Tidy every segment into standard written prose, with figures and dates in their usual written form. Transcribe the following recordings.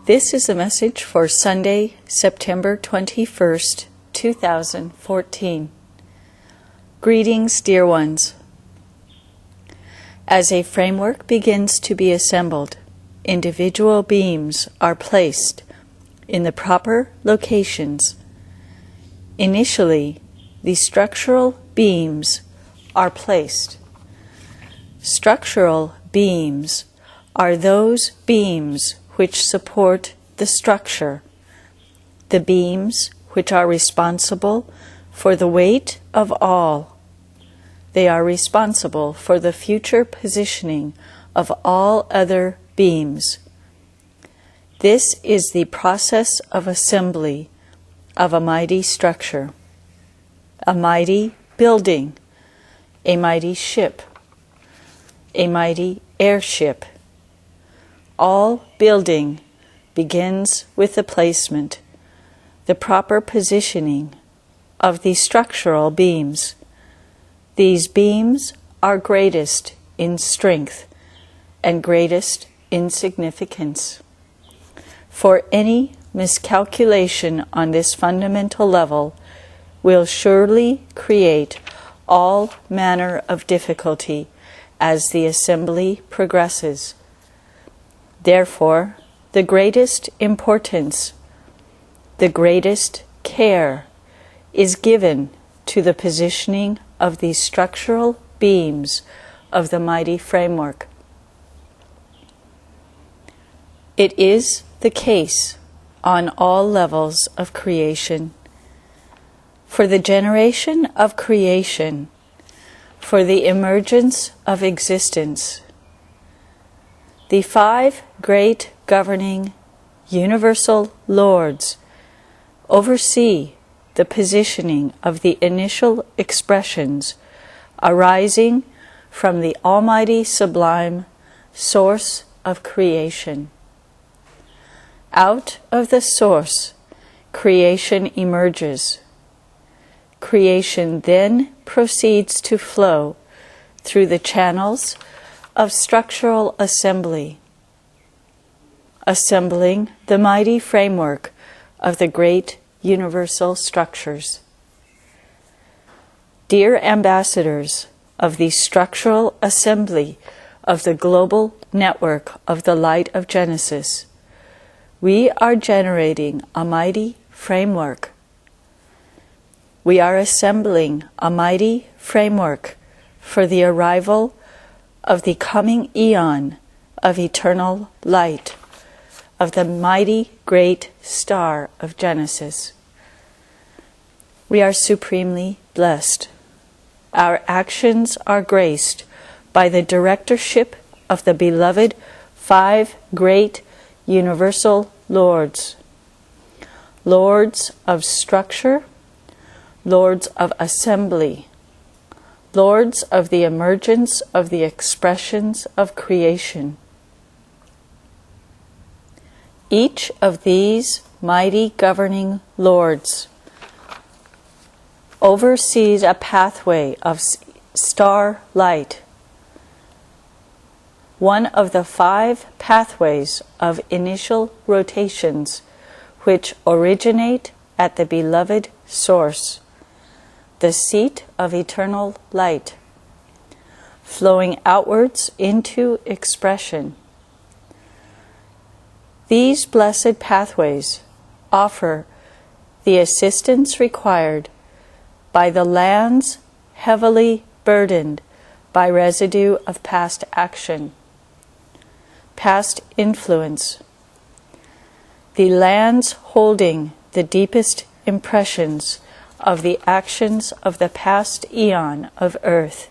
This is a message for Sunday, September 21st, 2014. Greetings, dear ones. As a framework begins to be assembled, individual beams are placed in the proper locations. Initially, the structural beams are placed. Structural beams are those beams which support the structure, the beams which are responsible for the weight of all. They are responsible for the future positioning of all other beams. This is the process of assembly of a mighty structure, a mighty building, a mighty ship, a mighty airship. All building begins with the placement, the proper positioning of the structural beams. These beams are greatest in strength and greatest in significance. For any miscalculation on this fundamental level will surely create all manner of difficulty as the assembly progresses. Therefore, the greatest importance, the greatest care is given to the positioning of these structural beams of the mighty framework. It is the case on all levels of creation. For the generation of creation, for the emergence of existence, the five great governing universal lords oversee the positioning of the initial expressions arising from the almighty sublime source of creation. Out of the source, creation emerges. Creation then proceeds to flow through the channels of structural assembly, assembling the mighty framework of the great universal structures. Dear ambassadors of the structural assembly of the global network of the light of Genesis, we are generating a mighty framework. We are assembling a mighty framework for the arrival of the coming eon of eternal light, of the mighty great star of Genesis. We are supremely blessed. Our actions are graced by the directorship of the beloved five great universal lords, lords of structure, lords of assembly, lords of the emergence of the expressions of creation. Each of these mighty governing lords oversees a pathway of star light, one of the five pathways of initial rotations which originate at the beloved source, the seat of eternal light, flowing outwards into expression. These blessed pathways offer the assistance required by the lands heavily burdened by residue of past action, past influence, the lands holding the deepest impressions of the actions of the past eon of earth.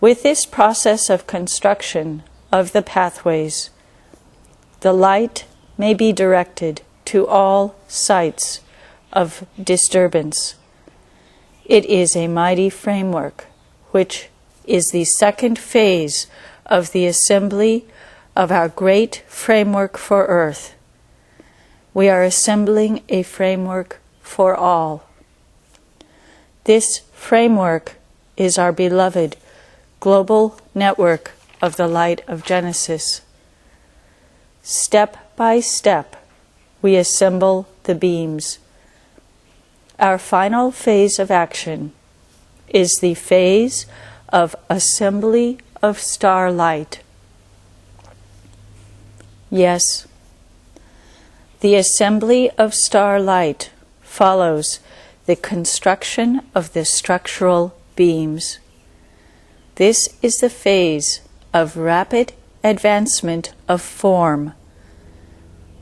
With this process of construction of the pathways, the light may be directed to all sites of disturbance. It is a mighty framework, which is the second phase of the assembly of our great framework for earth. We are assembling a framework for all. This framework is our beloved global network of the light of Genesis. Step by step, we assemble the beams. Our final phase of action is the phase of assembly of starlight. Yes, the assembly of starlight follows the construction of the structural beams. This is the phase of rapid advancement of form.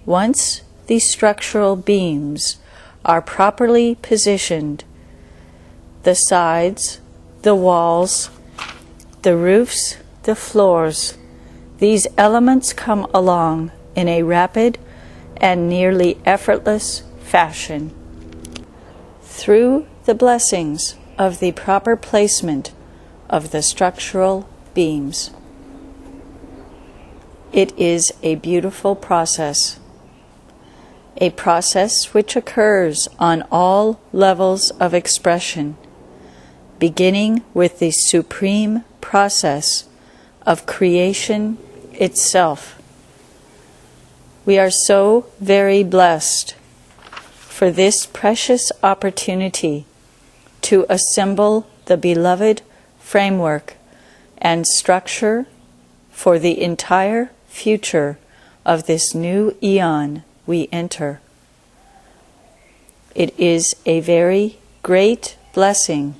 Once the structural beams are properly positioned, the sides, the walls, the roofs, the floors, these elements come along in a rapid and nearly effortless fashion. Through the blessings of the proper placement of the structural beams. It is a beautiful process, a process which occurs on all levels of expression, beginning with the supreme process of creation itself. We are so very blessed for this precious opportunity to assemble the beloved framework and structure for the entire future of this new eon we enter. It is a very great blessing.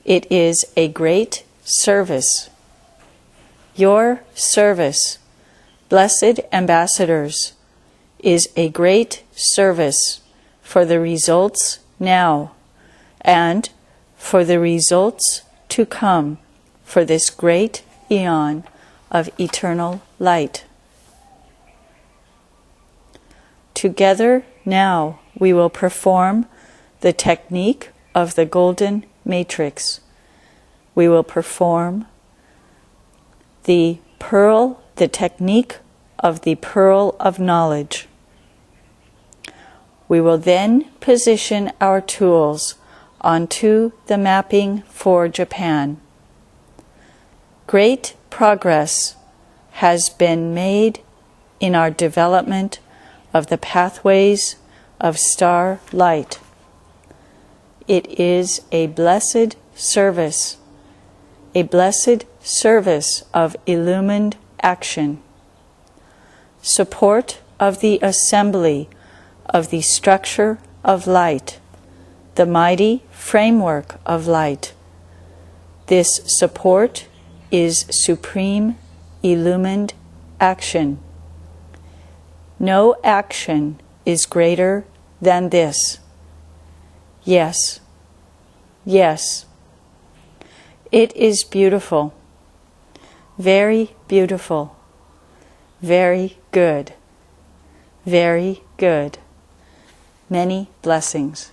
It is a great service. Your service, blessed ambassadors, is a great service for the results now and for the results to come for this great eon of eternal light. Together now we will perform the technique of the golden matrix. We will perform the technique of the pearl of knowledge. We will then position our tools onto the mapping for Japan. Great progress has been made in our development of the pathways of star light. It is a blessed service of illumined action. Support of the assembly of the structure of light, the mighty framework of light. This support is supreme illumined action. No action is greater than this. Yes, yes. It is beautiful, very beautiful, very good, very good. Many blessings.